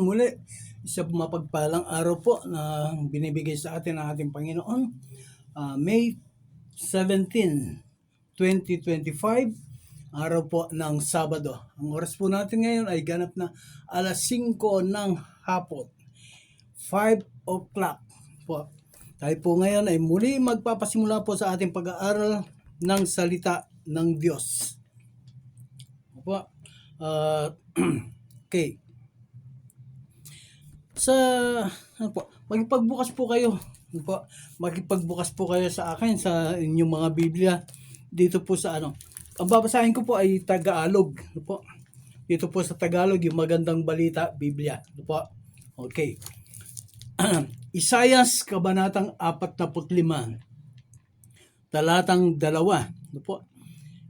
muli. Isa mapagpalang araw po na binibigay sa atin ng ating Panginoon. May 17, 2025, araw po ng Sabado. Ang oras po natin ngayon ay ganap na alas 5 ng hapon. 5 o'clock po. Tayo po ngayon ay muli magpapasimula po sa ating pag-aaral ng salita ng Diyos. Po. Okay. Magpagbukas po kayo. Magpagbukas po kayo sa akin sa inyong mga Biblia dito po sa Ang babasahin ko po ay Tagalog, po. Dito po sa Tagalog yung Magandang Balita Biblia, po. Okay. Isayas kabanatang 45, talatang 2, po.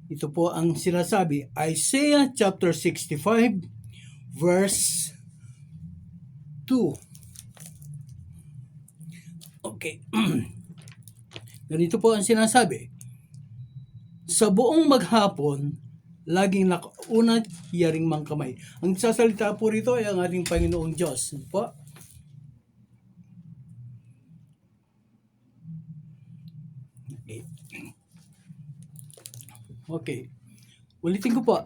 Ito po ang sinasabi, Isaiah chapter 65 verse 2. Okay. Ganito po ang sinasabi. Sa buong maghapon, laging nakaunat, hiyaring mangkamay. Ang sasalita po rito ay ang ating Panginoong Diyos. Po. Okay. Ulitin ko po.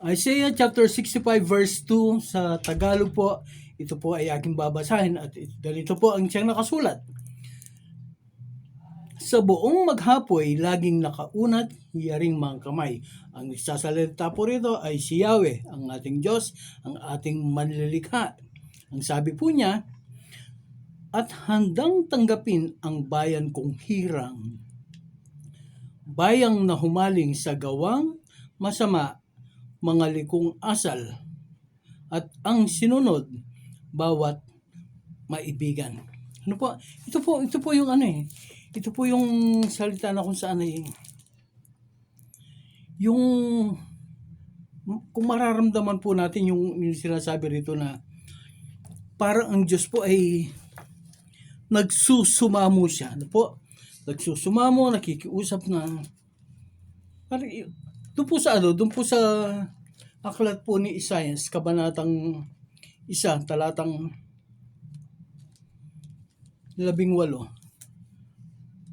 Isaiah chapter 65 verse 2 sa Tagalog po. Ito po ay aking babasahin at ganito po ang siyang nakasulat. Sa buong maghapoy, laging nakaunat, hiyaring mga kamay. Ang nagsasalita po rito ay si Yahweh, ang ating Diyos, ang ating manlilikha. Ang sabi po niya, at handang tanggapin ang bayan kong hirang. Bayang na humaling sa gawang masama, mga likong asal, at ang sinunod, bawat maibigan. Ano po? Ito po yung ito po yung salita na kung saan yung kung mararamdaman po natin yung sinasabi rito na parang ang Diyos po ay nagsusumamo siya. Ano po? Nagsusumamo, nakikiusap na doon po sa aklat po ni Isaias, kabanatang 1, talatang 18.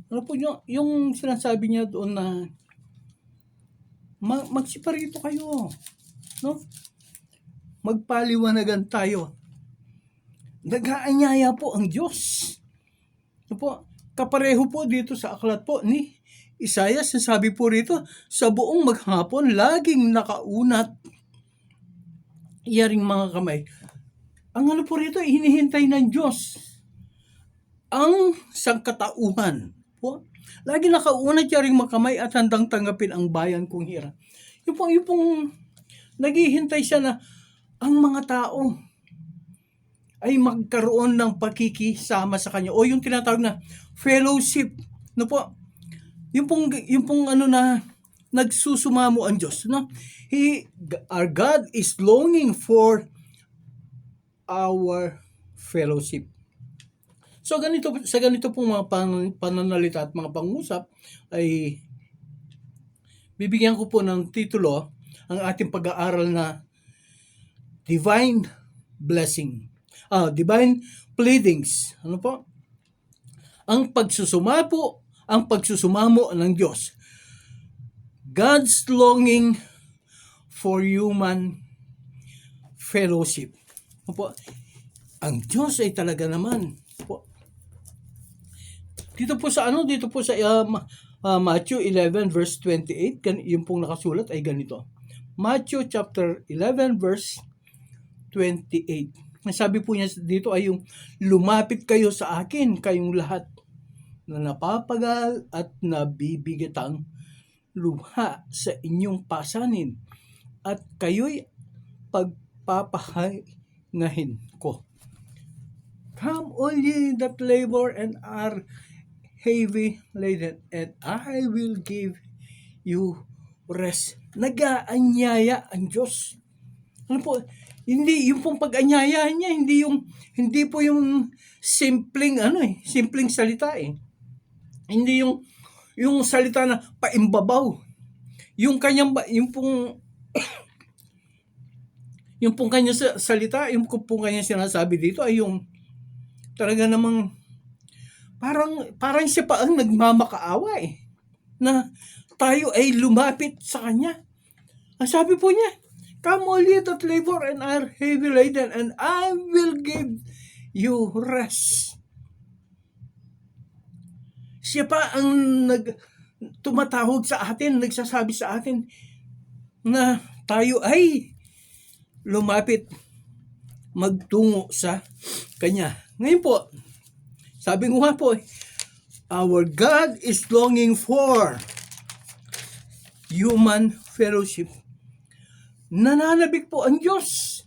Ano po yung sinasabi niya doon na magsiparito kayo, no? Magpaliwanagan tayo. Nag-aanyaya po ang Diyos. Ano po? Kapareho po dito sa aklat po ni Isaias, sabi po rito, sa buong maghapon, laging nakaunat, iyaring mga kamay. Ang ano po rito, hinihintay ng Diyos ang sangkatauhan. Po? Lagi nakaunat, iyaring mga kamay at handang tanggapin ang bayan kong hirang. Yung pong naghihintay siya na ang mga tao ay magkaroon ng pakikisama sa kanya o yung tinatawag na fellowship, no po? Yung pong na nagsusumamo ang Diyos, no? Our God is longing for our fellowship. So sa ganito pong mga pananalita at mga pangusap ay bibigyan ko po ng titulo ang ating pag-aaral na Divine Blessing. Divine Pleadings. Ano po? Ang pagsusumamo ng Diyos. God's longing for human fellowship. Ano po? Ang Diyos ay talaga naman po. Dito po sa Matthew 11 verse 28, yung pong nakasulat ay ganito. Matthew chapter 11 verse 28. Sabi po niya dito ay yung lumapit kayo sa akin, kayong lahat na napapagal at nabibigatang lubha sa inyong pasanin at kayo'y pagpapahingahin ko. Come all ye that labor and are heavy laden, and I will give you rest. Nag-aanyaya ang Diyos. Ano po? Hindi yung pong pag-anyaya niya, hindi po yung simpleng simpleng salita . Hindi yung salita na paimbabaw. Yung pong Yung pong kanya salita, yung pong kanya sinasabi dito ay yung talaga namang parang siya pa ang nagmamakaawa eh. Na tayo ay lumapit sa kanya. Ang sabi po niya, "Come all ye that labor and are heavy laden, and I will give you rest." Siya pa ang tumatawag sa atin, nagsasabi sa atin na tayo ay lumapit, magtungo sa Kanya. Ngayon po, sabi ko nga po, our God is longing for human fellowship. Nananabik po ang Diyos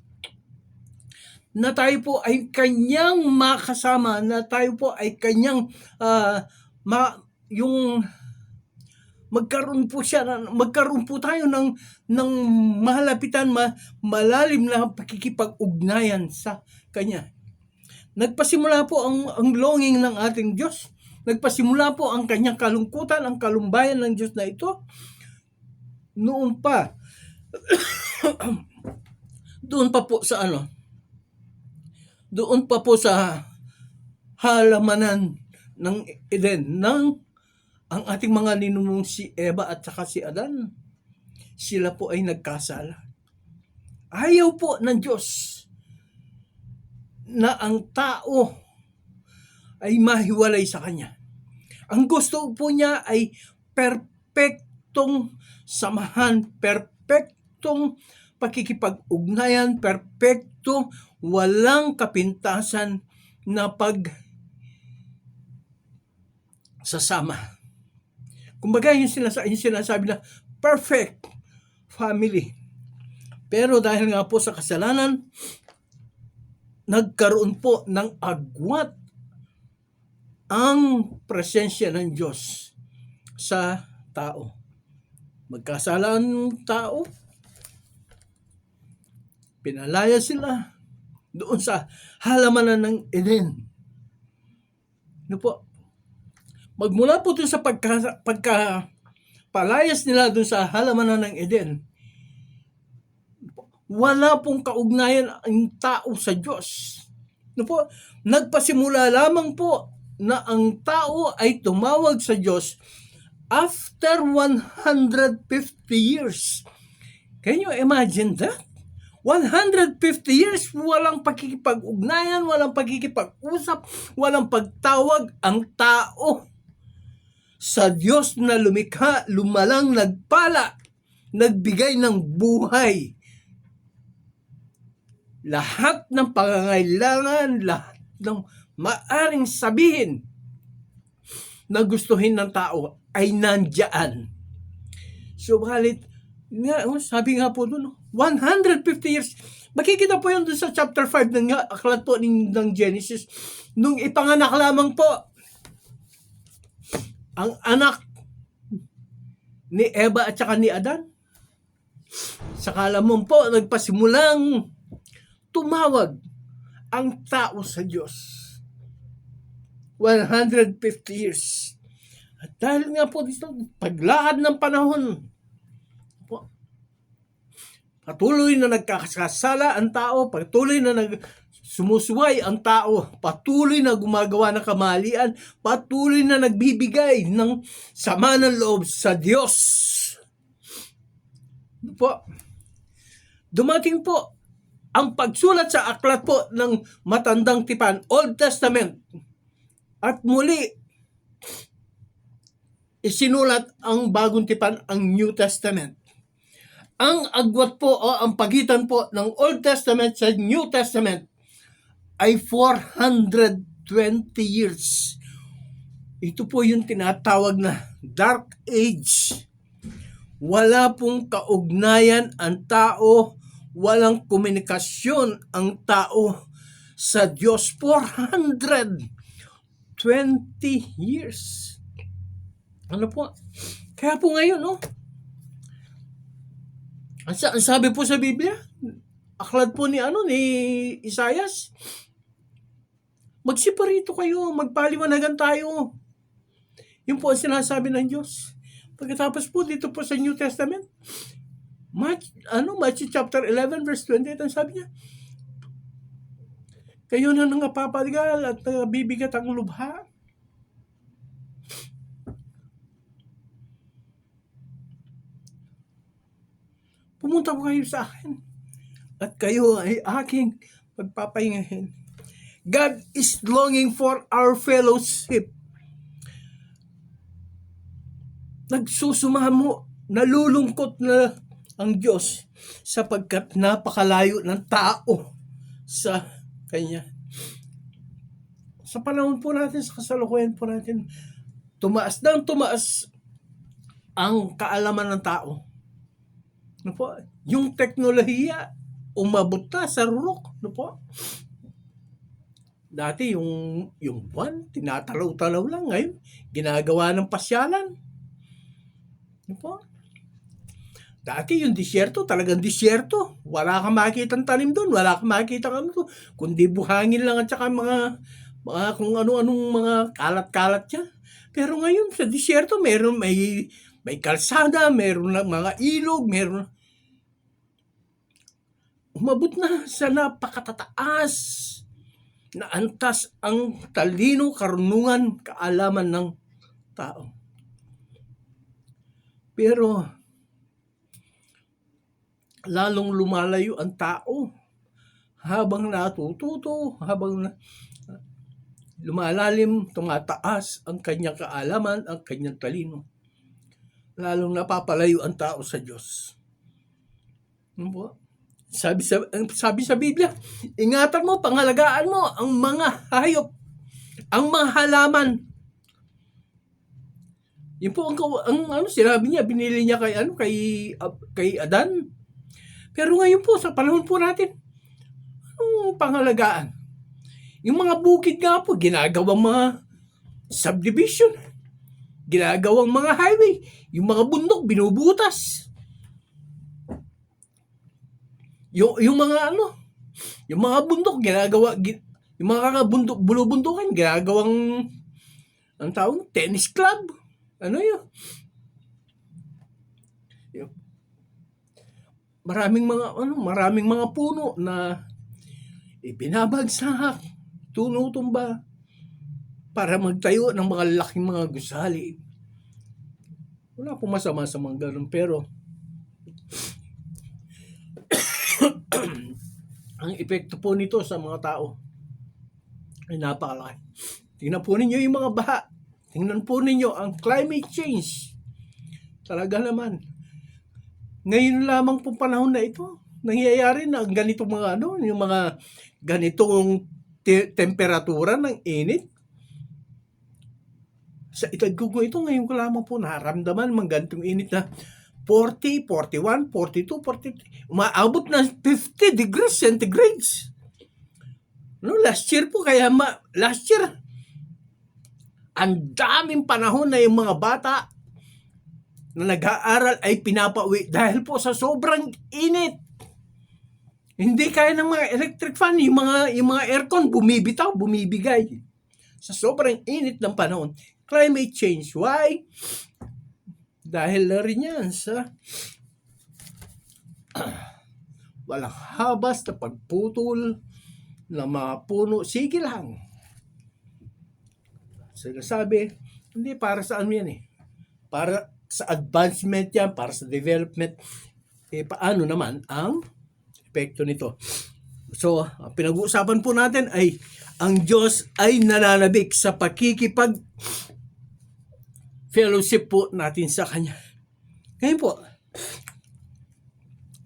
na tayo po ay Kanyang makasama, na tayo po ay Kanyang yung magkaroon po tayo ng mahalapitan, malalim na pakikipag-ugnayan sa Kanya. Nagpasimula po ang longing ng ating Diyos. Nagpasimula po ang Kanyang kalungkutan, ang kalumbayan ng Diyos na ito noon pa. Doon pa po sa halamanan ng Eden, ang ating mga ninunong si Eva at saka si Adan, sila po ay nagkasala. Ayaw po ng Diyos na ang tao ay mahiwalay sa Kanya. Ang gusto po niya ay perpektong samahan, perpektong pakikipag-ugnayan, perpekto, walang kapintasan na sasama. Kumbaga yung sinasabi na perfect family. Pero dahil nga po sa kasalanan, nagkaroon po ng agwat ang presensya ng Diyos sa tao. Magkasala ang tao, pinalaya sila doon sa halamanan ng Eden. Ano po? Magmula po doon sa pagkapalayas nila doon sa halamanan ng Eden, wala pong kaugnayan ang tao sa Diyos. Ano po? Nagpasimula lamang po na ang tao ay tumawag sa Diyos after 150 years. Can you imagine that? 150 years, walang pakikipag-ugnayan, walang pakikipag-usap, walang pagtawag ang tao sa Diyos na lumikha, lumalang, nagpala, nagbigay ng buhay. Lahat ng pangangailangan, lahat ng maaring sabihin na gustuhin ng tao ay nandiyan. Subalit, sabi nga po doon, 150 years. Makikita po yun doon sa chapter 5 ng aklat po ng Genesis. Nung ipanganak lamang po ang anak ni Eva at saka ni Adan, saka lamang po nagpasimulang tumawag ang tao sa Diyos. 150 years. At dahil nga po dito, paglakad ng panahon, patuloy na nagkakasala ang tao, patuloy na sumusuway ang tao, patuloy na gumagawa ng kamalian, patuloy na nagbibigay ng sama ng loob sa Diyos. Po, dumating po ang pagsulat sa aklat po ng Matandang Tipan, Old Testament, at muli isinulat ang Bagong Tipan, ang New Testament. Ang agwat po o ang pagitan po ng Old Testament sa New Testament ay 420 years. Ito po yung tinatawag na Dark Age. Wala pong kaugnayan ang tao, walang komunikasyon ang tao sa Diyos. 420 years. Ano po? Kaya po ngayon, ang sabi po sa Biblia, aklat po ni Isaias, magsiparito kayo, magpaliwanagan tayo. Yun po ang sinasabi ng Diyos. Pagkatapos po dito po sa New Testament, Matthew chapter 11 verse 28, ang sabi niya, kayo na nangapapagal at bibigat ang lubha. Pumunta po kayo sa akin at kayo ay aking pagpapahingahin. God is longing for our fellowship. Nagsusumamo, nalulungkot na ang Diyos sapagkat napakalayo ng tao sa Kanya. Sa panahon po natin, sa kasalukuyan po natin, tumaas ang kaalaman ng tao. Ano po? Yung teknolohiya, umabot na sa rurok. Ano po? Dati yung buwan, tinatalaw-talaw lang. Ngayon, ginagawa ng pasyalan. Ano po? Dati yung disyerto, talagang disyerto. Wala kang makikitang tanim doon. Wala kang makikitang ano to. Kundi buhangin lang at saka mga kung ano-anong mga kalat-kalat yan. Pero ngayon, sa disyerto, may kalsada, meron lang mga ilog, meron umabot na sa napakatataas na antas ang talino, karunungan, kaalaman ng tao. Pero lalong lumalayo ang tao habang natututo, habang lumalalim, tumataas ang kanyang kaalaman, ang kanyang talino. Lalong napapalayo ang tao sa Diyos. Ano po? Sabi sa Biblia, ingatan mo, pangalagaan mo ang mga hayop, ang mga halaman. Yun po ang sinabi niya, binili niya kay Adan. Pero ngayon po, sa panahon po natin, anong pangalagaan? Yung mga bukid nga po, ginagawang mga subdivision, ginagawang mga highway, yung mga bundok, binubutas. Yung mga yung mga bundok, yung mga bulubundukan, ginagawang, ang tawag, tennis club. Ano yun? Maraming mga puno na ibinabagsak, tunutumba para magtayo ng mga laking mga gusali. Wala pong masama sa mga ganun, pero ang epekto po nito sa mga tao ay napakalaki. Tingnan po ninyo yung mga baha. Tingnan po ninyo ang climate change. Talaga naman. Ngayon lamang po panahon na ito, nangyayari na ganitong mga yung mga ganitong temperatura ng init. Sa edad ko ito, ngayon ko lamang po naramdaman mga ganitong init na 40, 41, 42, 43, umaabot na 50 degrees centigrades. Last year po, last year, ang daming panahon na yung mga bata na nag-aaral ay pinapauwi dahil po sa sobrang init. Hindi kaya ng mga electric fan, yung mga aircon bumibigay sa sobrang init ng panahon. Climate change. Why? Dahil na rin yan sa walang habas na pagputol ng mga puno. Sige lang. Sinasabi, hindi para sa ano yan para sa advancement yan, para sa development. Paano naman ang epekto nito? So, pinag-uusapan po natin ay ang Diyos ay nananabik sa pakikipag fellowship po natin sa Kanya. Ngayon po,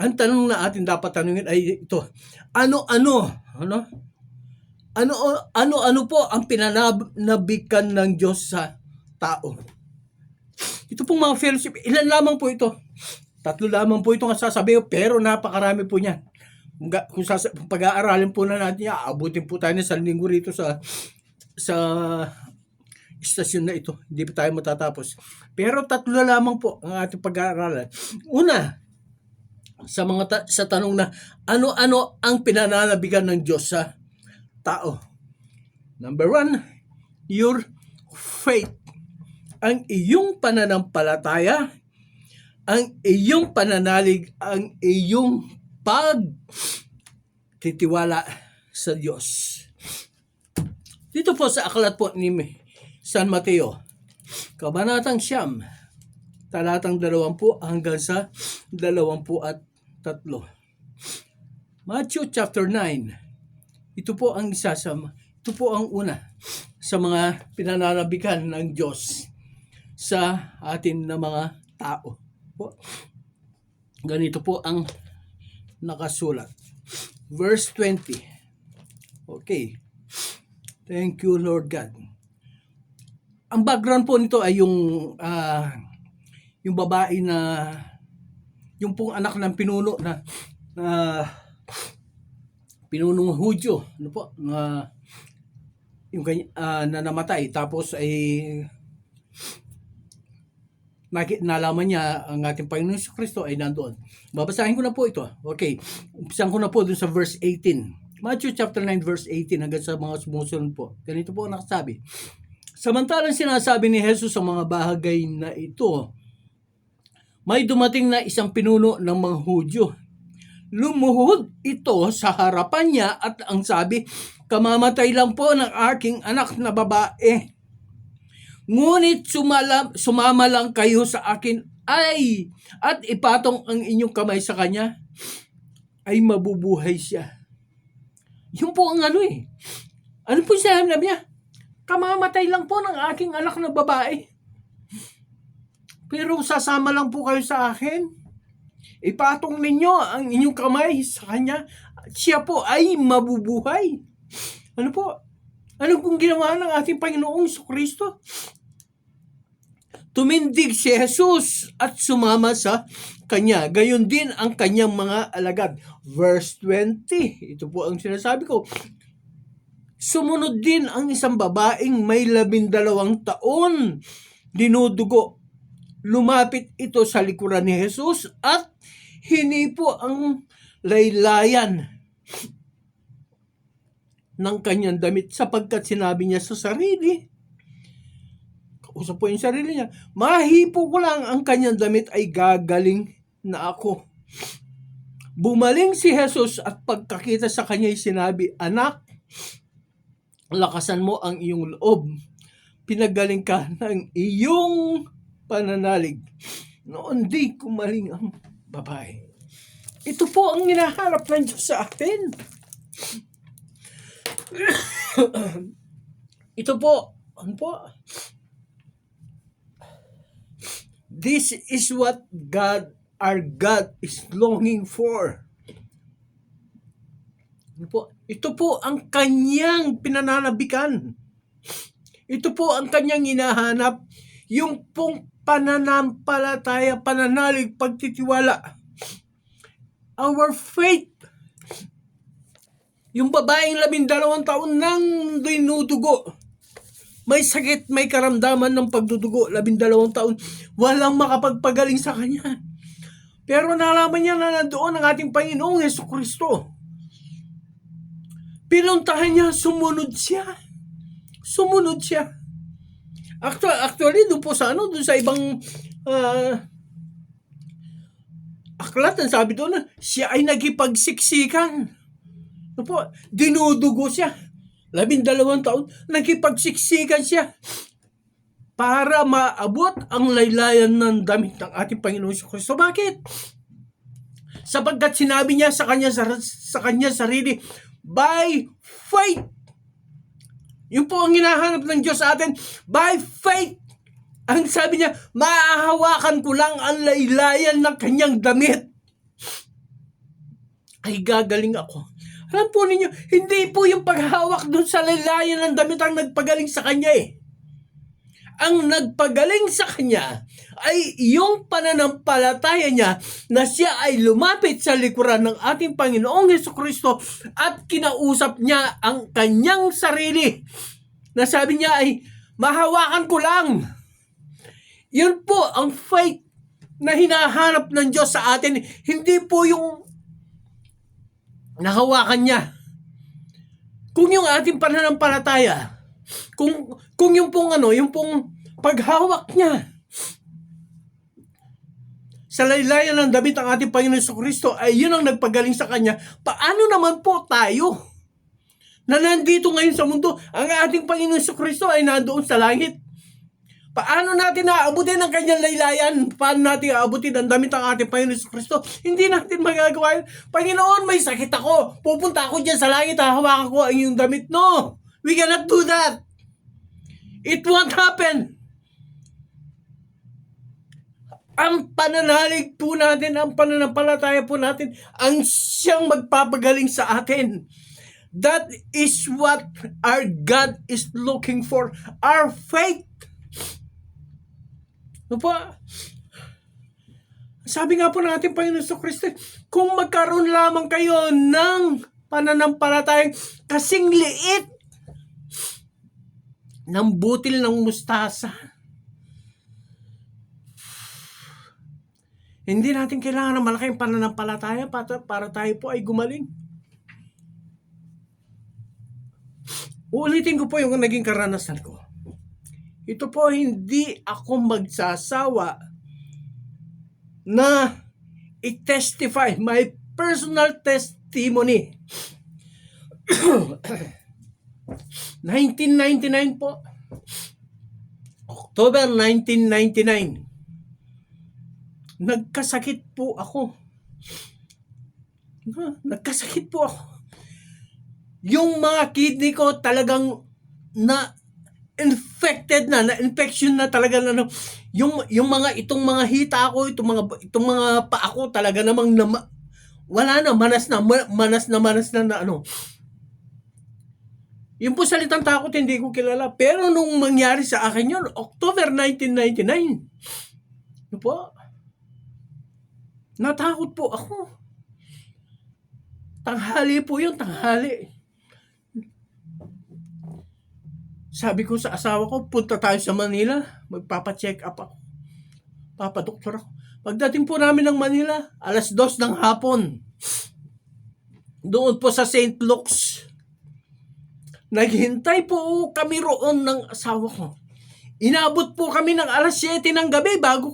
ang tanong na atin dapat tanungin ay ito. Ano po ang pinanabikan ng Diyos sa tao? Ito pong mga fellowship, ilan lamang po ito? 3 lamang po ito ang sasabihin, pero napakarami po niyan. Kung pag-aaralin po na natin, aabutin po tayo ng 1 linggo rito sa istasyon na ito. Hindi pa tayo matatapos. Pero 3 lamang po ang ating pag-aaralan. Una, sa tanong na ano-ano ang pinananabigan ng Diyos sa tao. Number 1, your faith. Ang iyong pananampalataya ang iyong pananalig, ang iyong pagtitiwala sa Diyos. Dito po sa aklat po ni San Mateo, Kabanatang 9, talatang 20 hanggang sa 23. Matthew chapter 9. Ito po ang una sa mga pinananabikan ng Diyos sa atin na mga tao. Ganito po ang nakasulat. Verse 20. Okay. Thank you, Lord God. Ang background po nito ay yung babae na yung pong anak ng pinuno na pinunong Hudyo, ano po, yung na namatay, tapos ay nalaman niya ang ating Panginoon Kristo ay nandoon. Babasahin ko na po ito. Okay. Umpisan ko na po dun sa verse 18. Matthew chapter 9 verse 18 hanggang sa mga sumusunod po. Ganito po ang nakasabi. Samantalang sinasabi ni Jesus ang mga bahagay na ito, may dumating na isang pinuno ng mga Hudyo. Lumuhod ito sa harapan niya at ang sabi, kamamatay lang po ng aking anak na babae. Ngunit sumama lang kayo sa akin at ipatong ang inyong kamay sa kanya, ay mabubuhay siya. Yun po ang ano eh. Ano po sinabi niya? Kamamatay lang po ng aking anak na babae. Pero sasama lang po kayo sa akin. Ipatong ninyo ang inyong kamay sa kanya. Siya po ay mabubuhay. Ano po? Ano pong ginawa ng ating Panginoong Kristo? Tumindig si Jesus at sumama sa kanya. Gayon din ang kanyang mga alagad. Verse 20. Ito po ang sinasabi ko. Sumunod din ang isang babaeng may 12 taon dinudugo. Lumapit ito sa likuran ni Jesus at hinipo ang laylayan ng kanyang damit sapagkat sinabi niya sa sarili, kausap po yung sarili niya, mahipo ko lang ang kanyang damit ay gagaling na ako. Bumaling si Jesus at pagkakita sa kanya ay sinabi, anak, lakasan mo ang iyong loob. Pinagaling ka ng iyong pananalig. Noon di kumaling ang babae. Ito po ang hinaharap ng Diyos sa atin. Ito po, ano po? This is what our God is longing for. Ano po? Ito po ang kanyang pinananabikan. Ito po ang kanyang hinahanap. Yung pong pananampalataya, pananalig, pagtitiwala. Our faith. Yung babaeng 12 taon nang dinudugo. May sakit, may karamdaman ng pagdudugo. 12 taon. Walang makapagpagaling sa kanya. Pero nalaman niya na nandoon ang ating Panginoong Jesucristo. Pinuntahan niya, sumunod siya. Sumunod siya. Actually, doon po sa doon sa ibang aklat, ang sabi doon, siya ay nagipagsiksikan. Ano po? Dinudugo siya. 12 taon, nagipagsiksikan siya para maabot ang laylayan ng damit ng ating Panginoon Kristo. Bakit? Sapagkat sinabi niya sa kanya sarili, by faith. Yun po ang hinahanap ng Diyos sa atin. By faith. Ang sabi niya, maahawakan ko lang ang laylayan ng kanyang damit. Ay gagaling ako. Alam po ninyo, hindi po yung paghawak doon sa laylayan ng damit ang nagpagaling sa kanya eh. Ang nagpagaling sa kanya ay yung pananampalataya niya na siya ay lumapit sa likuran ng ating Panginoong Jesucristo at kinausap niya ang kanyang sarili. Na sabi niya ay, mahawakan ko lang. Yun po ang faith na hinahanap ng Diyos sa atin. Hindi po yung nahawakan niya. Kung yung ating pananampalataya, kung yung pong yung pong paghawak niya sa laylayan ng damit ng ating Panginoon Jesucristo ay yun ang nagpagaling sa Kanya, paano naman po tayo na nandito ngayon sa mundo, ang ating Panginoon Jesucristo ay nandoon sa langit? Paano natin naaabutin ang kanyang laylayan? Paano natin aabutin ang damit ng ating Panginoon Jesucristo? Hindi natin magagawa yun. Panginoon, may sakit ako. Pupunta ako dyan sa langit, hahawakan ko ang iyong damit. No! We cannot do that. It won't happen. Ang pananalig po natin, ang pananampalataya po natin, ang siyang magpapagaling sa atin. That is what our God is looking for. Our faith. Ano po? Sabi nga po ng ating Panginoon Jesucristo, kung magkaroon lamang kayo ng pananampalatayang kasing liit ng butil ng mustasa, hindi natin kailangan ng malaking pananampalataya para tayo po ay gumaling. Uulitin ko po yung naging karanasan ko. Ito po, hindi ako magsasawa na i-testify my personal testimony. 1999 po. October 1999. Nagkasakit po ako. Nagkasakit po ako. Yung mga kidney ko talagang infected na infection na talaga na yung mga itong mga hita ko, itong mga paa ko talaga namang wala na, manas na ano. Yung po salitang takot hindi ko kilala, pero nung mangyari sa akin yun, October 1999, ano po? Natakot po ako. Tanghali po yun, tanghali. Sabi ko sa asawa ko, punta tayo sa Manila, magpapa-check up ako. Papadoktor ako. Pagdating po namin ng Manila, 2:00 ng hapon. Doon po sa St. Luke's. Naghintay po kami roon ng asawa ko. Inabot po kami ng 7:00 ng gabi bago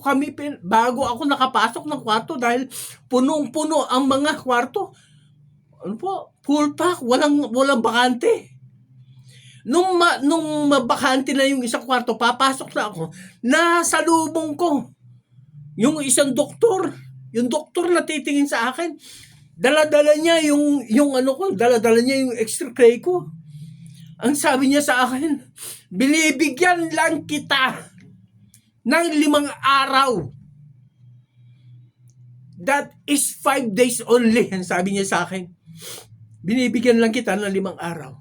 ako nakapasok ng kwarto dahil punong-puno ang mga kwarto. Ano po? Full pack, walang bakante. Nung mabakante na yung isang kwarto, papasok na ako, nasa lubong ko yung isang doktor. Yung doktor na titingin sa akin, dala-dala niya yung ano ko, dala-dala niya yung x-ray ko. Ang sabi niya sa akin, binibigyan lang kita ng 5 araw. That is 5 days only. Ang sabi niya sa akin, binibigyan lang kita ng 5 araw.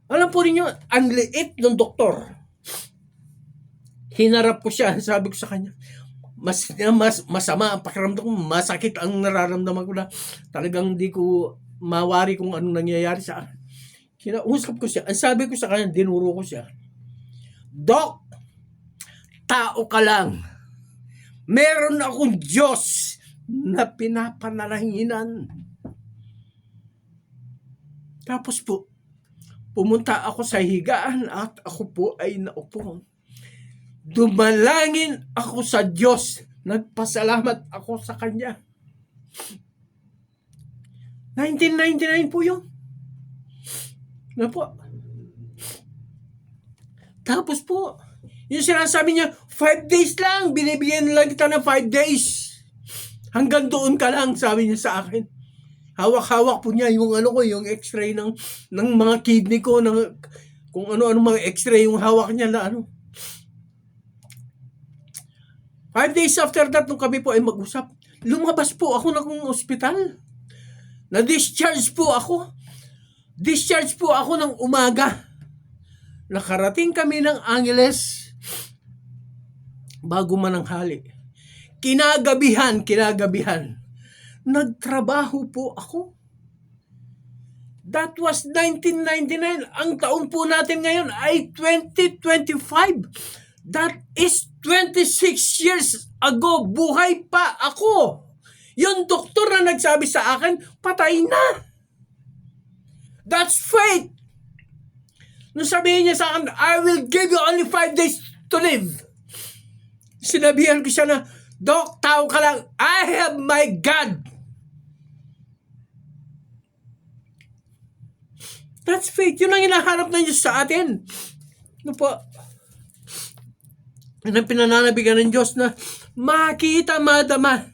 Alam po ninyo, ang liit ng doktor. Hinarap ko siya, sabi ko sa kanya, mas masama ang pakiramdam ko, masakit ang nararamdaman ko na talagang hindi ko mawari kung anong nangyayari sa akin. Kinausap ko siya, ang sabi ko sa kanya, dinuro ko siya, Doc, tao ka lang. Meron akong Diyos na pinapanalangin. Tapos po, pumunta ako sa higaan at ako po ay naupo. Dumalangin ako sa Diyos. Nagpasalamat ako sa Kanya. 1999 po yun. Na po. Tapos po, yung sinasabi niya, 5 days lang, binibigyan lang kita ng 5 days. Hanggang doon ka lang, sabi niya sa akin. Hawak-hawak po niya yung yung x-ray ng mga kidney ko, kung ano-ano mga x-ray yung hawak niya na 5 days after that, nung kami po ay mag-usap, lumabas po ako ng ospital. Na-discharge po ako. Discharge po ako ng umaga. Nakarating kami ng Angeles bago mananghali. Kinagabihan. Nagtrabaho po ako. That was 1999. Ang taon po natin ngayon ay 2025. That is 26 years ago. Buhay pa ako. Yung doktor na nagsabi sa akin, patay na. That's faith. Nung sabihin niya sa akin, I will give you only 5 days to live. Sinabihan ko siya na, Dok, tao ka lang. I have my God. That's faith. Yun ang hinahanap ng Diyos sa atin. Ano po? Yan ang pinananabigan ng Diyos na makita, madama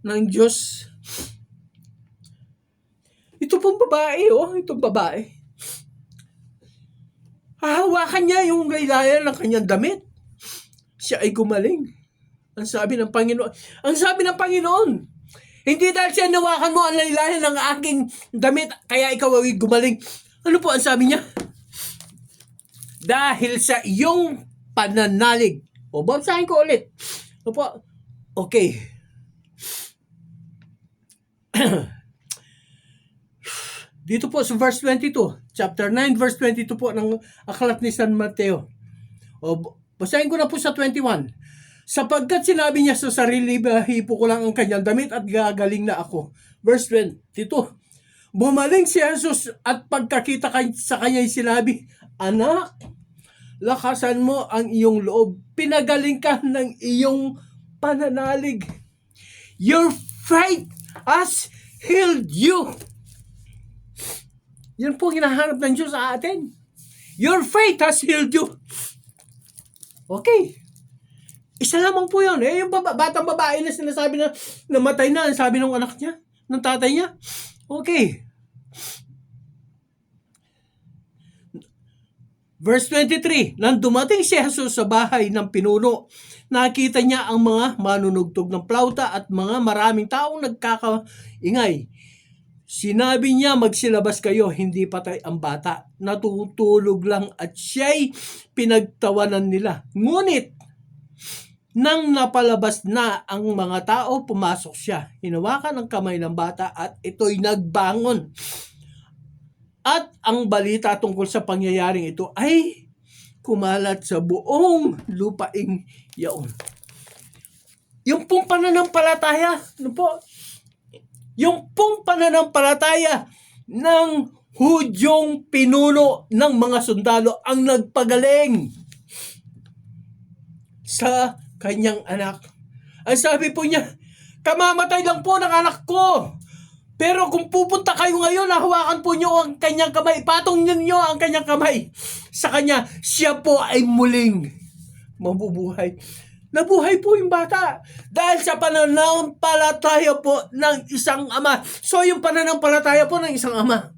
ng Diyos. Ito pong babae, itong babae. Hahawakan niya yung laylayan ng kanyang damit. Siya ay gumaling. Ang sabi ng Panginoon, hindi dahil siya nawakan mo ang laylayan ng aking damit, kaya ikaw ay gumaling. Ano po ang sabi niya? Dahil sa iyong pananalig. O, basahin ko ulit. Ano po? Okay. Dito po sa verse 22, chapter 9, verse 22 po ng aklat ni San Mateo. O, basahin ko na po sa 21. Sapagkat sinabi niya sa sarili, hipo ko lang ang kanyang damit at gagaling na ako. Verse 22. Bumaling si Jesus at pagkakita sa kanya'y sinabi, Anak, lakasan mo ang iyong loob. Pinagaling ka ng iyong pananalig. Your faith has healed you. Yan po hinahanap ng Diyos sa atin. Your faith has healed you. Okay. Isa lamang po yun. Yung batang babae na sinasabi na namatay na, ang sabi ng anak niya, ng tatay niya. Okay. Verse 23, nang dumating si Jesus sa bahay ng pinuno, nakita niya ang mga manunugtog ng plauta at mga maraming taong nagkakaingay. Sinabi niya, magsilabas kayo, hindi patay ang bata. Natutulog lang at siya'y pinagtawanan nila. Ngunit, nang napalabas na ang mga tao, pumasok siya. Hinawakan ang kamay ng bata at ito'y nagbangon. At ang balita tungkol sa pangyayaring ito ay kumalat sa buong lupaing yaon. Yung pong pananampalataya, yung pong pananampalataya ng Hudyong pinuno ng mga sundalo ang nagpagaling sa kanyang anak. Ang sabi po niya, kamamatay lang po ng anak ko. Pero kung pupunta kayo ngayon, hawakan po niyo ang kanyang kamay. Patong niyo ang kanyang kamay sa kanya. Siya po ay muling mabubuhay. Nabuhay po yung bata dahil sa pananampalataya po ng isang ama. So yung pananampalataya po ng isang ama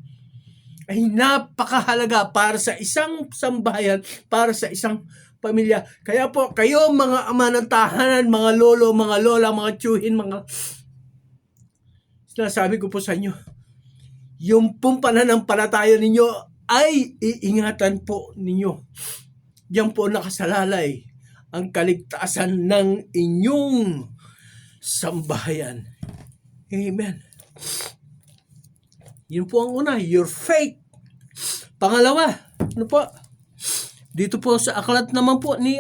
ay napakahalaga para sa isang sambahayan, para sa isang pamilya. Kaya po, kayo mga ama ng tahanan, mga lolo, mga lola, mga tiyuhin, mga... Sinasabi ko po sa inyo, yung pong pananampalataya ninyo ay iingatan po ninyo. Diyan po nakasalalay ang kaligtasan ng inyong sambahayan. Amen. Yun po ang una, your faith. Pangalawa, ano po? Dito po sa aklat naman po ni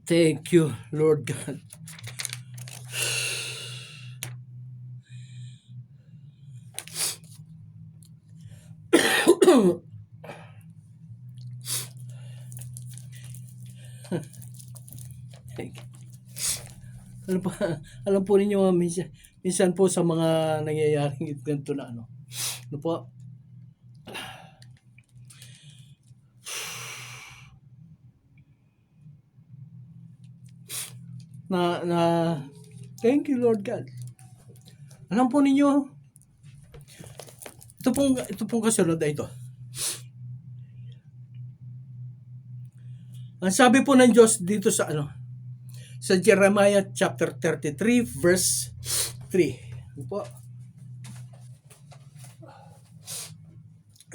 Thank you, Lord God. Alam po ninyo, minsan po sa mga nangyayaring ganito na ano po, thank you Lord God. Alam po ninyo, ito pong kasunod na ito. Ang sabi po ng Diyos dito sa sa Jeremiah chapter 33 verse 3. Ano po?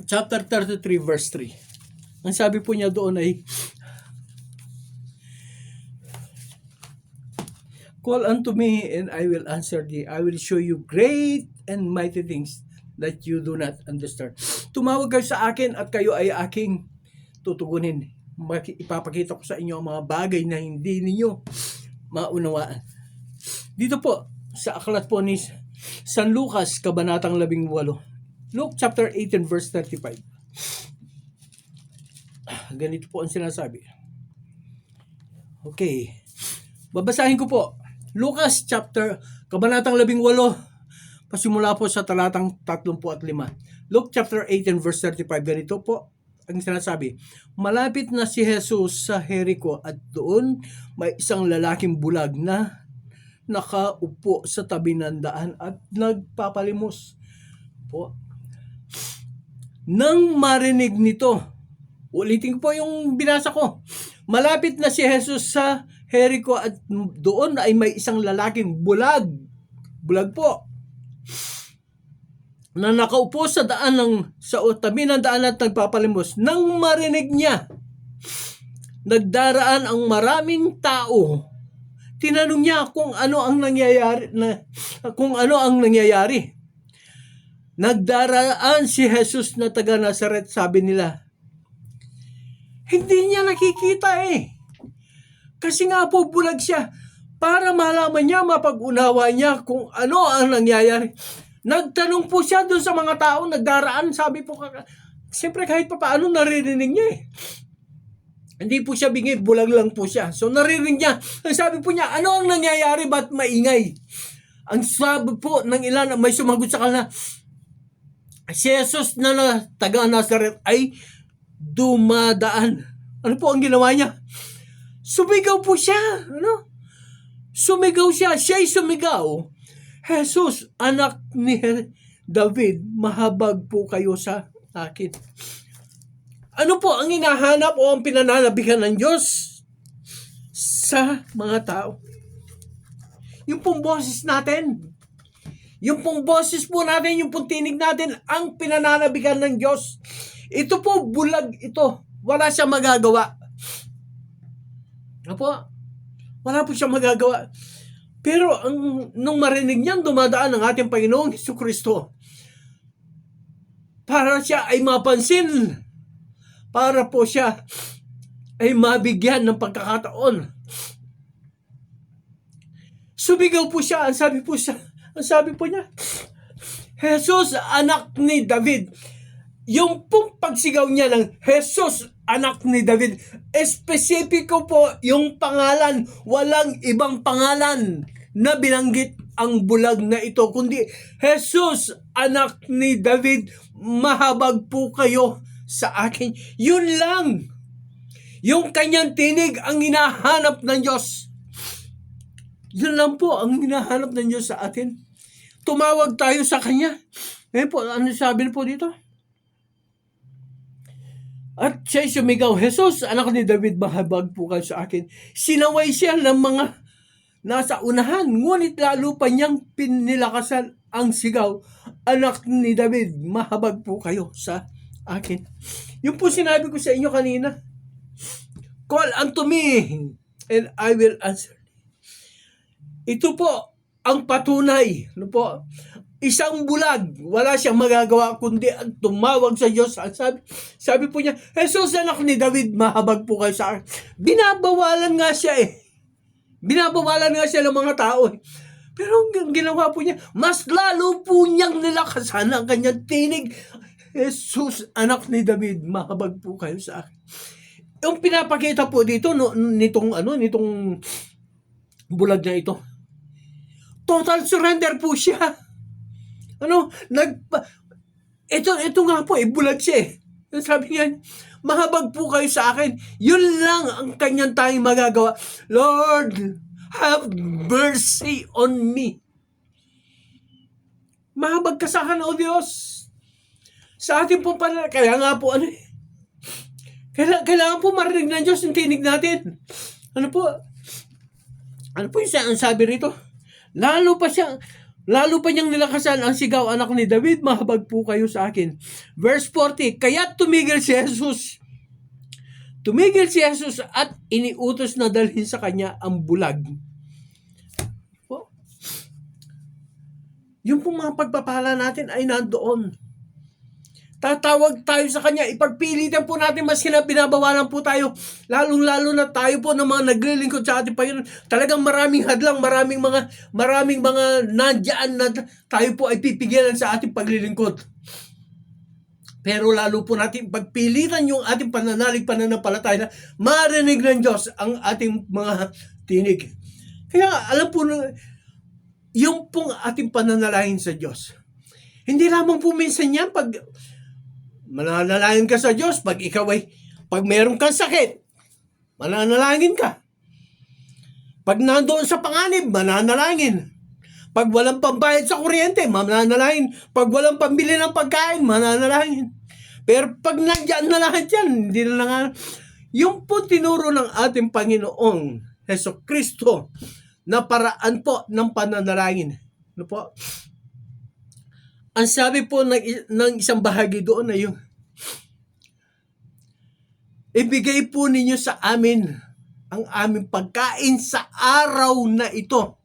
Chapter 33 verse 3. Ang sabi po niya doon ay, Call unto me and I will answer thee. I will show you great and mighty things that you do not understand. Tumawag kayo sa akin at kayo ay aking tutugunin. Ipapakita ko sa inyo ang mga bagay na hindi ninyo maunawaan. Dito po sa aklat po ni San Lucas kabanatang 18. Luke chapter 18 verse 35. ganito po ang sinasabi. Okay. Babasahin ko po. Lucas kabanatang 18, pasimula po sa talatang 35. Luke chapter 18 verse 35, ganito po ang sinasabi. Malapit na si Jesus sa Jericho at doon may isang lalaking bulag na nakaupo sa tabi ng daan at nagpapalimos po. Nang marinig nito, ulitin ko po yung binasa ko. Malapit na si Jesus sa Jericho at doon ay may isang lalaking bulag po, na nakaupo sa tabi ng daan at nagpapalimos. Nang marinig niya, nagdaraan ang maraming tao. Tinanong niya kung ano ang nangyayari. Nagdaraan si Jesus na taga Nazaret, sabi nila. Hindi niya nakikita kasi nga po bulag siya. Para malaman niya, mapag-unawa niya kung ano ang nangyayari. Nagtanong po siya doon sa mga tao, nagdaraan, sabi po, siyempre kahit pa paano naririnig niya Hindi po siya bingit, bulag lang po siya. So naririnig niya, sabi po niya, ano ang nangyayari, ba't maingay? Ang sabi po ng ilan, may sumagot sa kanila, si Jesus na taga Nazaret ay dumadaan. Ano po ang ginawa niya? Sumigaw po siya. Sumigaw siya. Siya'y sumigaw. Jesus, anak ni David, mahabag po kayo sa akin. Ano po ang hinahanap o ang pinananabikan ng Diyos sa mga tao? Yung pong boses natin. Yung pong boses po natin, yung pong tinig natin, ang pinananabikan ng Diyos. Ito po, bulag ito. Wala siyang magagawa. Wala po siyang magagawa. Pero nung marinig niyan, dumadaan ang ating Panginoong Jesucristo. Para siya ay mapansin. Para po siya ay mabigyan ng pagkakataon. Sumigaw po siya. Ang sabi po niya, Jesus, anak ni David. Yung pong pagsigaw niya ng Jesus, anak ni David, espesipiko po yung pangalan. Walang ibang pangalan na binanggit ang bulag na ito, kundi Jesus, anak ni David, mahabag po kayo sa akin. Yun lang. Yung kanyang tinig ang hinahanap ng Diyos. Yun lang po ang hinahanap ng Diyos sa atin. Tumawag tayo sa Kanya. Ngayon po, ano sabi po dito? At siya'y sumigaw, Jesus, anak ni David, mahabag po kayo sa akin. Sinaway siya ng mga nasa unahan, ngunit lalo pa niyang pinilakasan ang sigaw, anak ni David, mahabag po kayo sa akin. Yung po sinabi ko sa inyo kanina, call unto me, and I will answer. Ito po ang patunay. Isang bulag, wala siyang magagawa kundi ang tumawag sa Diyos. Sabi po niya, Jesus, anak ni David, mahabag po kayo sa akin. Binabawalan nga siya Binabawalan nga siya ng mga tao Pero ang ginawa po niya, mas lalo po niyang nilakasan ang kanyang tinig. Jesus, anak ni David, mahabag po kayo sa akin. Yung pinapakita po dito nitong bulag na ito. Total surrender po siya. Ito nga po, bulag siya Sabi niya, mahabag po kayo sa akin. Yun lang ang kanyang tanging magagawa. Lord, have mercy on me. Mahabag ka sa akin, O Diyos. Sa ating pong kaya nga po, kailangan po marinig ng Diyos yung tinig natin. Ano po yung sabi rito? Lalo pa niyang nilakasan ang sigaw, anak ni David, mahabag po kayo sa akin. Verse 40, kaya tumigil si Jesus at iniutos na dalhin sa kanya ang bulag. Yung pong mga pagpapala natin ay nandoon. Tatawag tayo sa kanya, ipagpilitan po natin, maski na binabawalan po tayo, lalong-lalo na tayo po ng mga naglilingkod sa ating Panginoon. Talagang maraming hadlang, maraming mga nandiyan na tayo po ay pipigilan sa ating paglilingkod. Pero lalo po natin pagpilitan yung ating pananampalataya na marinig ng Diyos ang ating mga tinig. Kaya alam po, yung pong ating pananalangin sa Diyos, hindi lamang po minsan yan pag mananalangin ka sa Diyos, pag meron kang sakit, mananalangin ka. Pag nandoon sa panganib, mananalangin. Pag walang pambayad sa kuryente, mananalangin. Pag walang pambili ng pagkain, mananalangin. Pero pag nandiyan na lahat yan, hindi na lang. Yung po tinuro ng ating Panginoong Hesukristo na paraan po ng pananalangin. Ano po? Ang sabi po ng isang bahagi doon ay yung ibigay po ninyo sa amin ang aming pagkain sa araw na ito.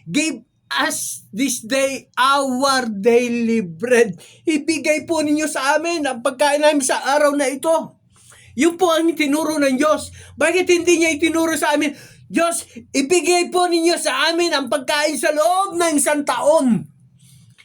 Give us this day our daily bread. Ibigay po ninyo sa amin ang pagkain namin sa araw na ito. Yun po ang tinuro ng Diyos. Bakit hindi niya itinuro sa amin, Diyos, ibigay po ninyo sa amin ang pagkain sa loob ng 1 taon?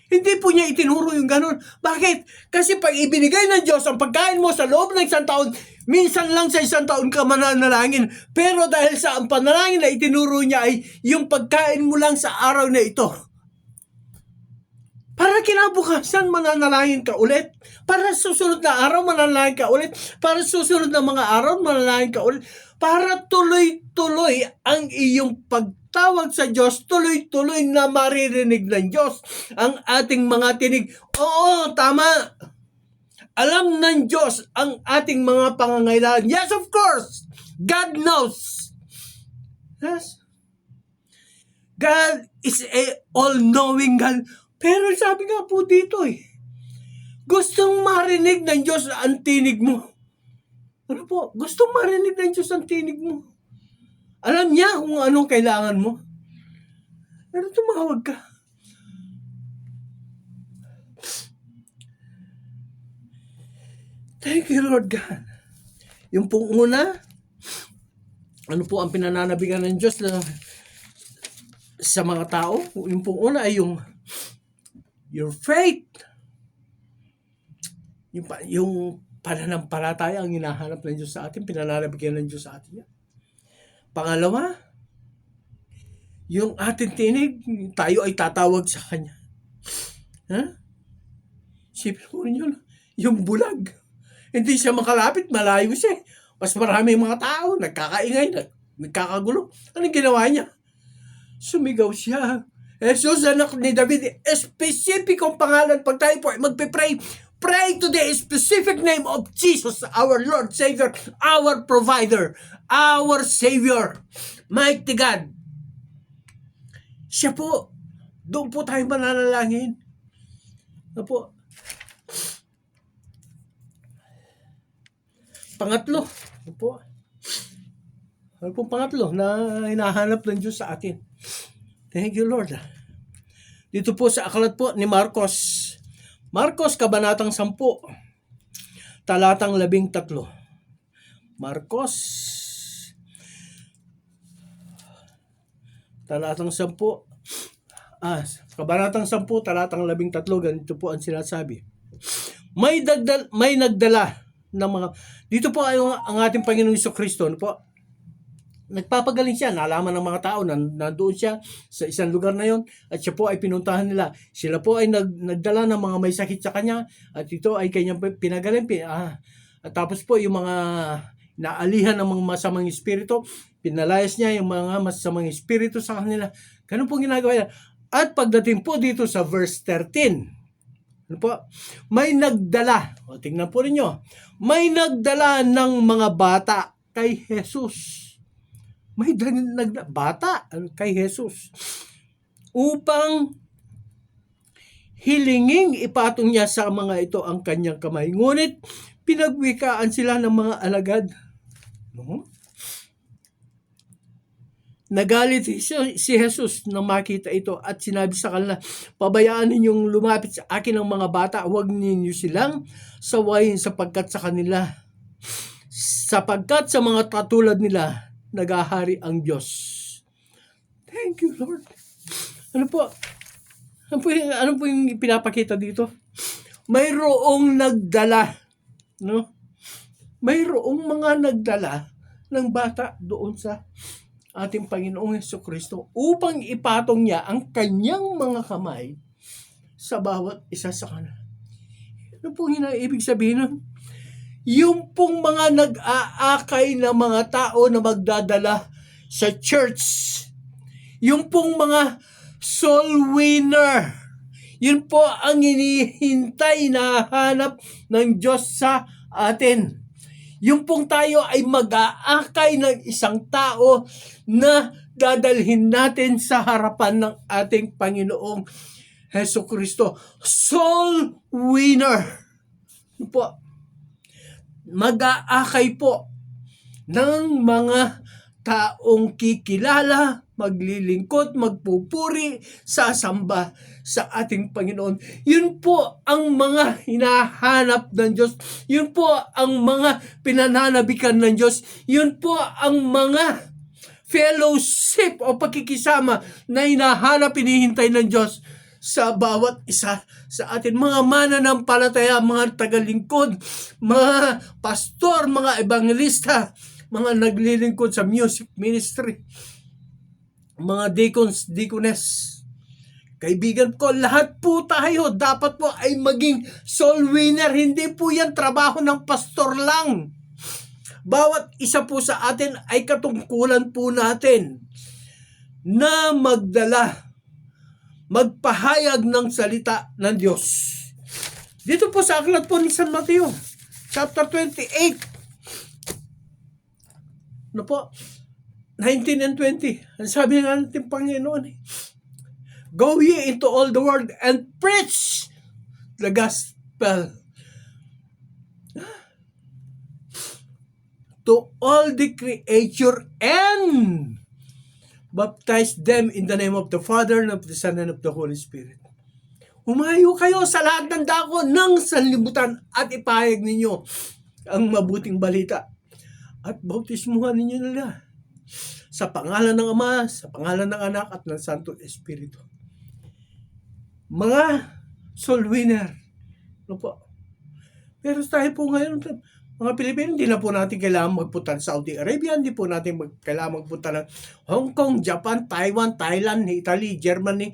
Hindi po niya itinuro yung ganun. Bakit? Kasi pag ibinigay ng Diyos ang pagkain mo sa loob ng 1 taon, minsan lang sa 1 taon ka mananalangin. Pero dahil sa ang panalangin na itinuro niya ay yung pagkain mo lang sa araw na ito. Para kinabukasan, mananalangin ka ulit. Para susunod na araw, mananalangin ka ulit. Para susunod na mga araw, mananalangin ka ulit. Para tuloy-tuloy ang iyong pagtawag sa Diyos, tuloy-tuloy na maririnig ng Diyos ang ating mga tinig. Oo, tama. Alam ng Diyos ang ating mga pangangailangan. Yes, of course. God knows. Yes. God is a all-knowing God. Pero sabi nga po dito gustong marinig ng Diyos ang tinig mo. Ano po? Gustong marinig ng Diyos ang tinig mo. Alam niya kung anong kailangan mo. Pero tumawag ka. Thank you, Lord God. Yung pong una, ano po ang pinananabigan ng Diyos na sa mga tao? Yung pong una ay your faith. Yung pananampalataya ang hinahanap ng Diyos sa atin, pinananabigan ng Diyos sa atin yan. Pangalawa, yung ating tinig, tayo ay tatawag sa Kanya. Sipin mo ninyo, yung bulag. Hindi siya makalapit, malayo siya. Mas marami mga tao, nagkakaingay, nagkakagulo. Anong ginawa niya? Sumigaw siya. Jesus, anak ni David, espesipikong pangalan. Pag tayo po ay magpipray, pray to the specific name of Jesus, our Lord, Savior, our Provider, our Savior, mighty God. Siya po, doon po tayo mananalangin. Ano po? Pangatlo, ano po? Ano po pangatlo na hinahanap ng Diyos sa atin? Thank you, Lord. Dito po sa aklat po ni Marcos, Kabanatang 10, talatang 13. Marcos, talatang 10, Kabanatang 10, talatang 13, ganito po ang sinasabi. May nagdala ng mga, dito po ay ang ating Panginoong Jesucristo, ano po? Nagpapagaling siya, nalaman ng mga tao na nandoon siya sa isang lugar na yon at siya po ay pinuntahan nila. Sila po ay nagdala ng mga may sakit sa kanya at ito ay kanyang pinagaling. At tapos po yung mga naalihan ng mga masamang espiritu, pinalayas niya yung mga masamang espiritu sa kanila. Ganun po ginagawa niya. At pagdating po dito sa verse 13, ano po? May nagdala, tingnan po ninyo, may nagdala ng mga bata kay Jesus. May bata kay Jesus upang hilinging ipatong niya sa mga ito ang kanyang kamay. Ngunit pinagwikaan sila ng mga alagad. Nagalit si Jesus nang makita ito at sinabi sa kanila, pabayaan ninyong lumapit sa akin ang mga bata, huwag ninyo silang sawayin sapagkat sa mga katulad nila nagahari ang Diyos. Thank you, Lord. Ano po yung pinapakita dito? mayroong nagdala, no? Mayroong mga nagdala ng bata doon sa ating Panginoong Hesukristo upang ipatong niya ang kanyang mga kamay sa bawat isa sa kanila. Ano pong ibig sabihin nun? Yung pong mga nag-aakay na mga tao na magdadala sa church, yung pong mga soul winner, yun po ang hinihintay na hanap ng Diyos sa atin. Yung pong tayo ay mag-aakay ng isang tao na dadalhin natin sa harapan ng ating Panginoong Hesukristo. Soul winner. Yun po. Mag-aakay po ng mga taong kikilala, maglilingkod, magpupuri, sasamba sa ating Panginoon. Yun po ang mga hinahanap ng Diyos. Yun po ang mga pinananabikan ng Diyos. Yun po ang mga fellowship o pakikisama na hinahanap, hinihintay ng Diyos sa bawat isa sa atin. Mga mananampalataya, mga tagalingkod, mga pastor, mga evangelista, mga naglilingkod sa music ministry, mga deacons, deaconess. Kaibigan ko, lahat po tayo dapat po ay maging soul winner. Hindi po yan trabaho ng pastor lang. Bawat isa po sa atin ay katungkulan po natin na magpahayag ng salita ng Diyos. Dito po sa aklat po ni San Mateo, chapter 28, ano po, 19 and 20. Ang sabi ng ating Panginoon, go ye into all the world and preach the gospel to all the creature and baptize them in the name of the Father, and of the Son, and of the Holy Spirit. Humayo kayo sa lahat ng dako ng sanlibutan at ipahayag ninyo ang mabuting balita. At bautismuhan ninyo nila sa pangalan ng Ama, sa pangalan ng Anak, at ng Santo Espiritu. Mga soul winner. Ano po? Pero tayo po ngayon, mga Pilipino, hindi na po natin kailangan magpunta sa Saudi Arabia, hindi po natin kailangan magpunta ng Hong Kong, Japan, Taiwan, Thailand, Italy, Germany,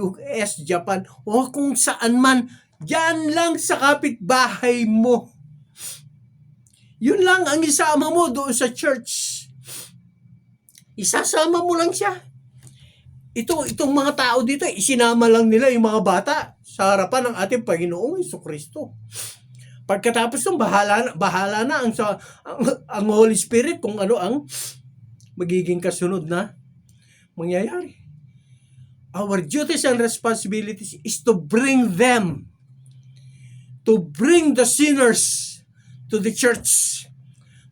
US, Japan, o kung saan man, dyan lang sa kapitbahay mo. Yun lang ang isama mo doon sa church. Isasama mo lang siya. Itong mga tao dito, isinama lang nila yung mga bata sa harapan ng ating Panginoong Hesukristo. Pagkatapos ng bahala na ang Holy Spirit kung ano ang magiging kasunod na mangyayari. Our duties and responsibilities is to bring the sinners to the church.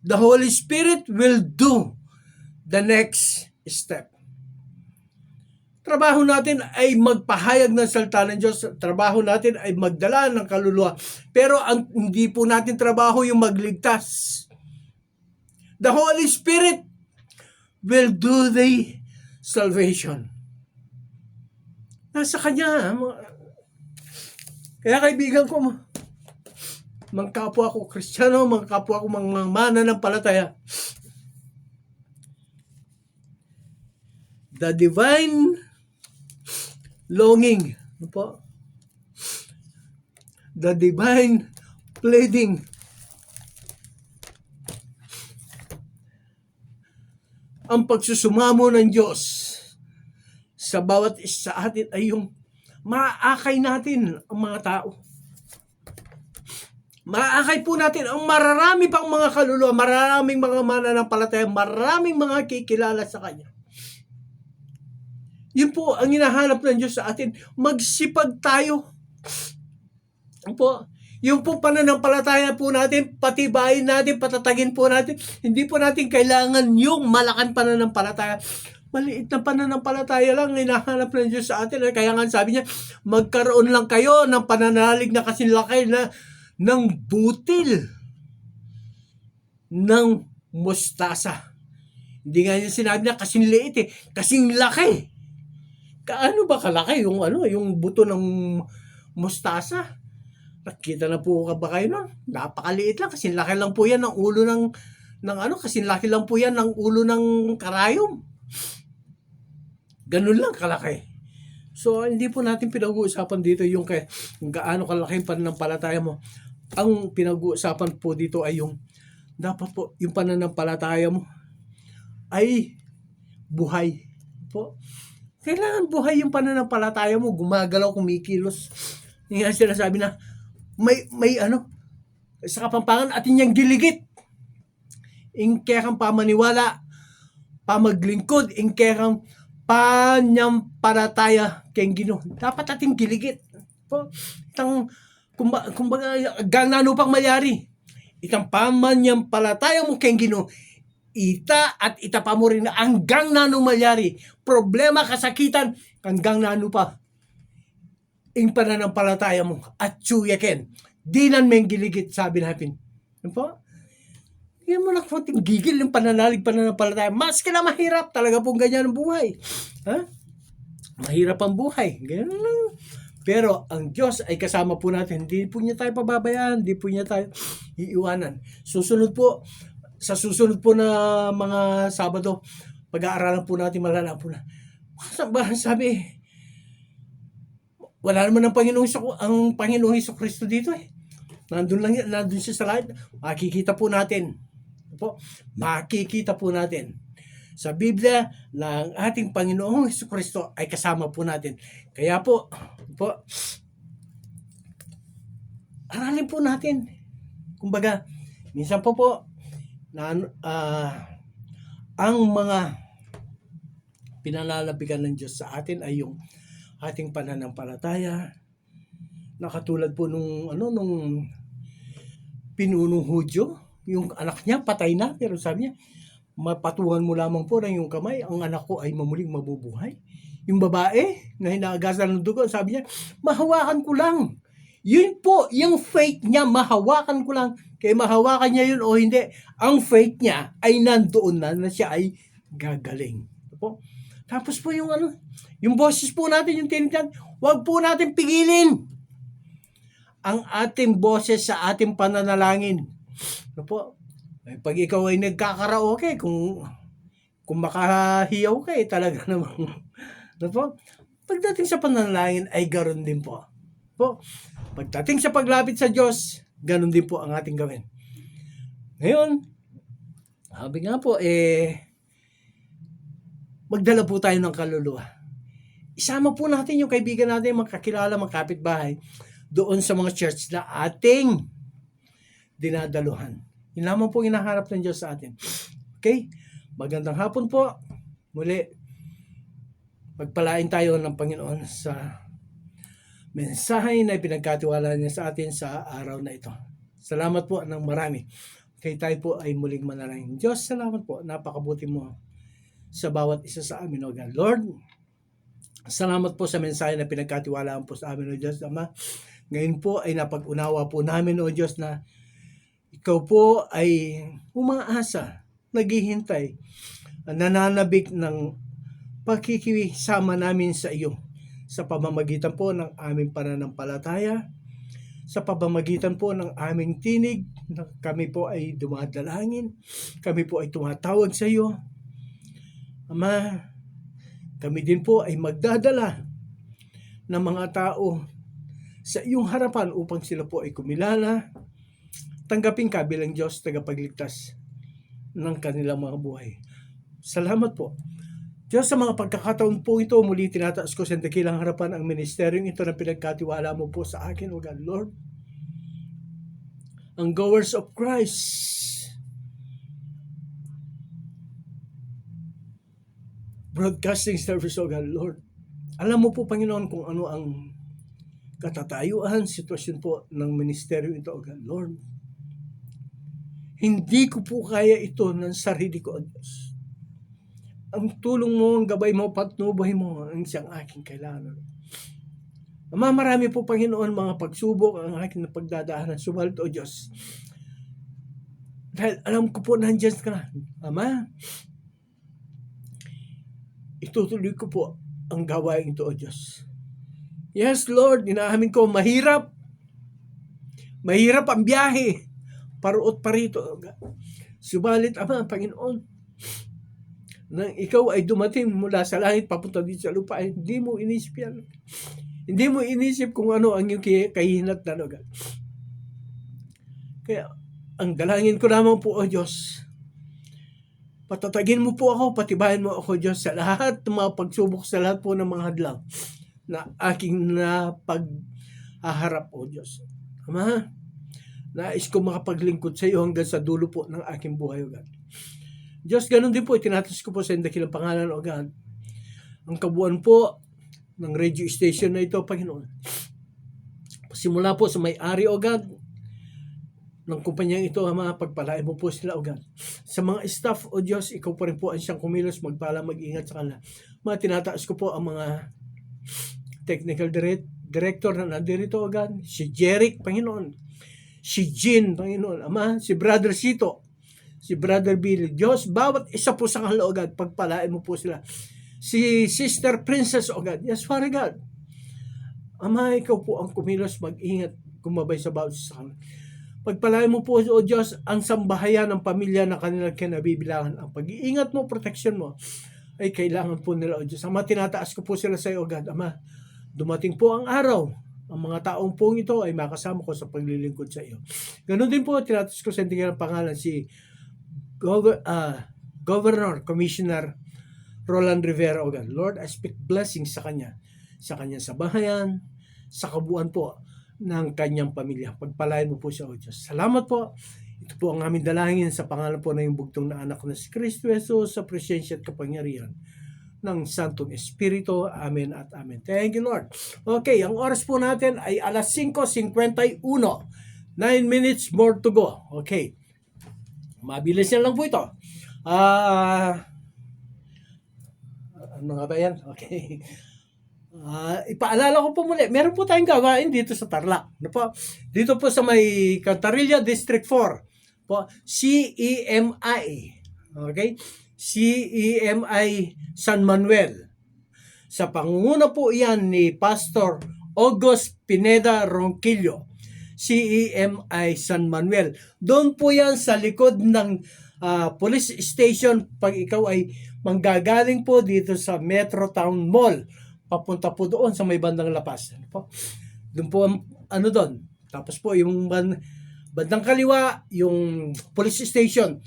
The Holy Spirit will do the next step. Trabaho natin ay magpahayag ng salita ng Diyos. Trabaho natin ay magdala ng kaluluwa. Pero hindi po natin trabaho yung magligtas. The Holy Spirit will do the salvation. Nasa Kanya. Kaya kaibigan ko, mga kapwa ko Kristiyano, mga kapwa ko mga mananampalataya, the divine longing, ano po? The divine pleading, ang pagsusumamo ng Diyos sa bawat isa sa atin ay yung maaakay natin ang mga tao. Maaakay po natin ang mararami pang mga kaluluwa, maraming mga mananampalataya, maraming mga kikilala sa Kanya. Yun po ang hinahanap ng Diyos sa atin. Magsipag tayo. Po, yung po pananampalataya po natin, patibayin natin, patatagin po natin. Hindi po natin kailangan yung malaking pananampalataya. Maliit na pananampalataya lang hinahanap ng Diyos sa atin. Kaya nga sabi niya, magkaroon lang kayo ng pananalig na kasing laki na ng butil ng mustasa. Hindi nga niya sinabi na kasing liit kasing laki. Kaano ba kalaki yung buto ng mustasa? Nakita na po ba kayo nun? Napakaliit lang, kasi laki lang po yan ng ulo ng ano, kasi laki lang po yan ng ulo ng karayom. Ganun lang kalaki. So, hindi po natin pinag-uusapan dito yung kung gaano kalaki yung pananampalataya mo. Ang pinag-uusapan po dito ay yung dapat po yung pananampalataya mo ay buhay po. Kailangan buhay yung pananampalataya mo, gumagalaw, kumikilos. Yung nga sinasabi na may ano, sa Kapampangan atin niyang giligit. Ingkekang pamaniwala, pamaglingkod, ingkekang panyampalataya keng Ginoo. Dapat ating giligit. Po, kumbaga, ganano pang mayari. Itang pamanyampalataya mo keng Ginoo, ita at itapa mo rin hanggang nano mayari. Problema, kasakitan, hanggang nano pa. Ing pananampalataya mo at tsuyaken. Dinan meng giligit, sabi natin. Ano po? Hindi mo na konting gigil yung pananampalataya. Mas na mahirap talaga pong ganyan ang buhay. Ha? Mahirap ang buhay. Ganyan lang. Pero ang Diyos ay kasama po natin. Hindi po niya tayo pababayaan. Hindi po niya tayo iiwanan. Sa susunod po na mga Sabado, pag-aaralan po natin, malala po na. Sabi, wala naman ang Panginoong Hesukristo dito eh. Nandun siya sa lahat. Makikita po natin. Makikita po natin sa Biblia na ang ating Panginoong Hesukristo ay kasama po natin. Kaya po, aralin po natin. Kumbaga, minsan po ang mga pinalalapigan ng Diyos sa atin ay yung ating pananampalataya, na katulad po nung pinunong Hudyo, yung anak niya patay na, pero sabi niya, mapatuhan mo lamang po ng yung kamay, ang anak ko ay mamuling mabubuhay. Yung babae na hinagasan ng dugo, sabi niya, mahawakan ko lang. Yun po, yung faith niya, mahawakan ko lang. Kaya mahawakan niya yun o hindi, ang faith niya ay nandoon na siya ay gagaling. Po? Tapos po yung boses po natin, yung tinitan, huwag po natin pigilin ang ating boses sa ating pananalangin. Pag ikaw ay nagkakaraoke, kung makahiyaw ka talaga namang. Pagdating sa pananalangin ay garon din po. Pagdating sa paglapit sa Diyos, ganon din po ang ating gawin. Ngayon, sabi nga po, magdala po tayo ng kaluluwa. Isama po natin yung kaibigan natin, mga kakilala, mga kapitbahay, doon sa mga church na ating dinadaluhan. Yun lamang po hinahanap ng Diyos sa atin. Okay? Magandang hapon po. Muli, pagpalain tayo ng Panginoon sa mensahe na pinagkatiwala niya sa atin sa araw na ito. Salamat po ng marami. Kaya tayo po ay muling manalangin. Diyos, salamat po. Napakabuti mo sa bawat isa sa amin, O God. Lord, salamat po sa mensahe na pinagkatiwalaan po sa amin, O Diyos, Ama. Ngayon po ay napag-unawa po namin, O Diyos, na ikaw po ay umaasa, naghihintay, nananabik ng pakikisama namin sa iyo sa pamamagitan po ng aming pananampalataya, sa pamamagitan po ng aming tinig, na kami po ay dumadalangin, kami po ay tumatawag sa iyo. Ama, kami din po ay magdadala ng mga tao sa iyong harapan upang sila po ay kumilala, tanggapin ka bilang Diyos tagapagligtas ng kanilang mga buhay. Salamat po. Diyos, sa mga pagkakataon po ito, muli tinataas ko sa dakilang harapan ang ministeryong ito na pinagkatiwala mo po sa akin, O God, Lord. Ang Goers of Christ, Broadcasting Service, O God, Lord. Alam mo po, Panginoon, kung ano ang katatayuan, sitwasyon po ng ministeryo ito, O God, Lord. Hindi ko po kaya ito ng sarili ko, O Diyos. Ang tulong mo, ang gabay mo, patnubahin mo ang siyang aking kailangan. Ama, marami po, Panginoon, mga pagsubok ang aking napagdadaanan. Subalit, O Diyos, dahil alam ko po nandiyan ka, Ama, itutuloy ko po ang gawain ito, O Diyos. Yes, Lord, inaamin ko, mahirap. Mahirap ang biyahe. Paruot parito. Subalit, Ama, Panginoon, nang ikaw ay dumating mula sa langit papunta dito sa lupa, hindi mo inisip yan. Hindi mo inisip kung ano ang iyong kahinatnan, O God. Kaya, ang dalangin ko naman po, O Diyos, patatagin mo po ako, patibayan mo ako, Diyos, sa lahat ng mga pagsubok, sa lahat po ng mga hadlang na aking napaghaharap, O Diyos. Ama, nais ko makapaglingkod sa iyo hanggang sa dulo po ng aking buhay, O God. Diyos, ganun din po, itinatas ko po sa dakilang pangalan, O God, ang kabuuan po ng radio station na ito, Panginoon. Simula po sa may-ari, O God, ng kumpanyang ito, Ama, pagpalain mo po sila, O God. Sa mga staff, O Diyos, ikaw pa rin po ang siyang kumilos, magpala, mag-ingat sa kanila. Mga tinataas ko po ang mga technical director na nandirito, O God. Si Jeric, Panginoon. Si Jean, Panginoon. Ama, si Brother Sito. Si Brother Billy. Diyos, bawat isa po sa kanila, O God, pagpalain mo po sila. Si Sister Princess, O God. Yes, Father God. Ama, ikaw po ang kumilos, mag-ingat, gumabay sa bawat isa sa kanila. Pagpalain mo po, O Diyos, ang sambahayan ng pamilya na kanilang kinabibilangan. Ang pag-iingat mo, protection mo, ay kailangan po nila, O Diyos. Ama, tinataas ko po sila sa iyo, O God. Ama, dumating po ang araw. Ang mga taong pong ito ay makasama ko sa paglilingkod sa iyo. Ganun din po, tinataas ko sa ng pangalan si Governor, Commissioner Roland Rivera, O God. Lord, I speak blessings sa kanya. Sa kanyang sabahayan, sa kabuuan po ng kanyang pamilya. Pagpalain mo po siya, O Diyos. Salamat po. Ito po ang aming dalangin sa pangalan po ng iyong bugtong na anak na si Kristo Jesus, sa presensya at kapangyarihan ng Santong Espiritu. Amen at amen. Thank you, Lord. Okay, ang oras po natin ay alas 5:51. 9 minutes more to go. Okay. Mabilis na lang po ito. Ano nga ba yan? Okay. Ipaalala ko po muli, meron po tayong gawain dito sa Tarlac. Ano po? Dito po sa may Cantarilla District 4 po, CEMI. Okay? CEMI San Manuel. Sa pangunguna po yan ni Pastor August Pineda Ronquillo. CEMI San Manuel. Doon po yan sa likod ng police station pag ikaw ay manggagaling po dito sa Metro Town Mall. Papunta po doon sa may bandang Lapas. Doon po ano doon. Tapos po yung bandang kaliwa, yung police station.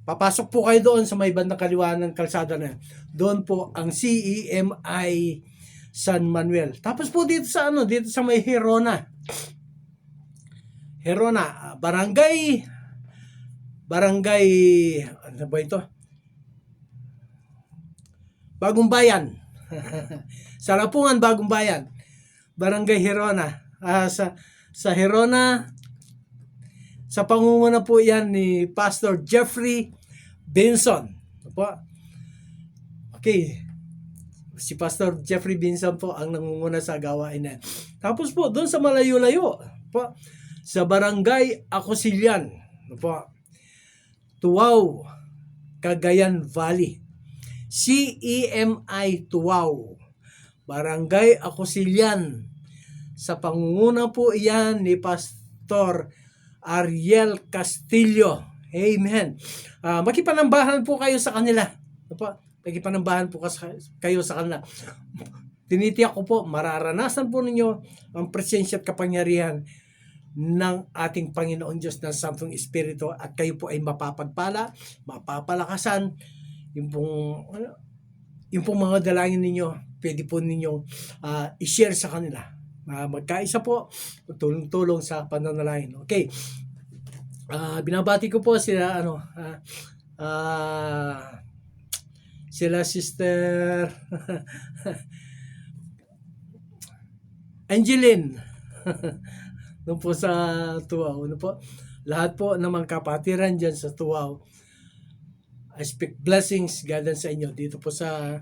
Papasok po kayo doon sa may bandang kaliwa ng kalsada na. Doon po ang CEMI San Manuel. Tapos po dito sa dito sa may Herona, barangay ano ba ito? Bagong Bayan. Sa Lapungan, Bagong Bayan. Barangay Herona. Sa Herona, sa pangunguna po yan ni Pastor Jeffrey Benson. Okay. Si Pastor Jeffrey Benson po ang nangunguna sa gawain na. Tapos po, doon sa malayo-layo, po, sa Barangay Acosilian, po, Tuaw, Cagayan Valley. CEMI Tuaw, Barangay Acosilian. Sa pangunguna po iyan ni Pastor Ariel Castillo. Amen. Makipanambahan po kayo sa kanila. Makipanambahan po kayo sa kanila. Tinitiyak ko po, mararanasan po ninyo ang presensya at kapangyarihan ng ating Panginoon Diyos ng Santong Espiritu at kayo po ay mapapagpala, mapapalakasan. Yung pong mga dalangin ninyo, pwede po ninyong i-share sa kanila. Magkaisa po, tulong-tulong sa pananalangin. Okay. Binabati ko po sila sila Sister Angeline. Doon po sa Tuaw. Lahat po ng mga kapatiran dyan sa Tuaw. I speak blessings, guidance sa inyo. Dito po sa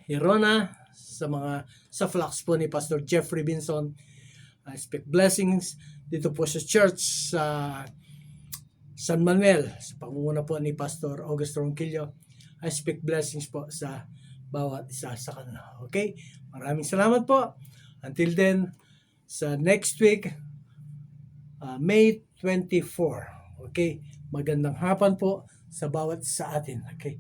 Herona, sa flocks po ni Pastor Jeffrey Benson. I speak blessings dito po sa church sa San Manuel, sa pangunguna po ni Pastor August Ronquillo. I speak blessings po sa bawat isa sa kanila. Okay? Maraming salamat po. Until then, sa next week, May 24. Okay? Magandang hapon po sa bawat sa atin. Okay?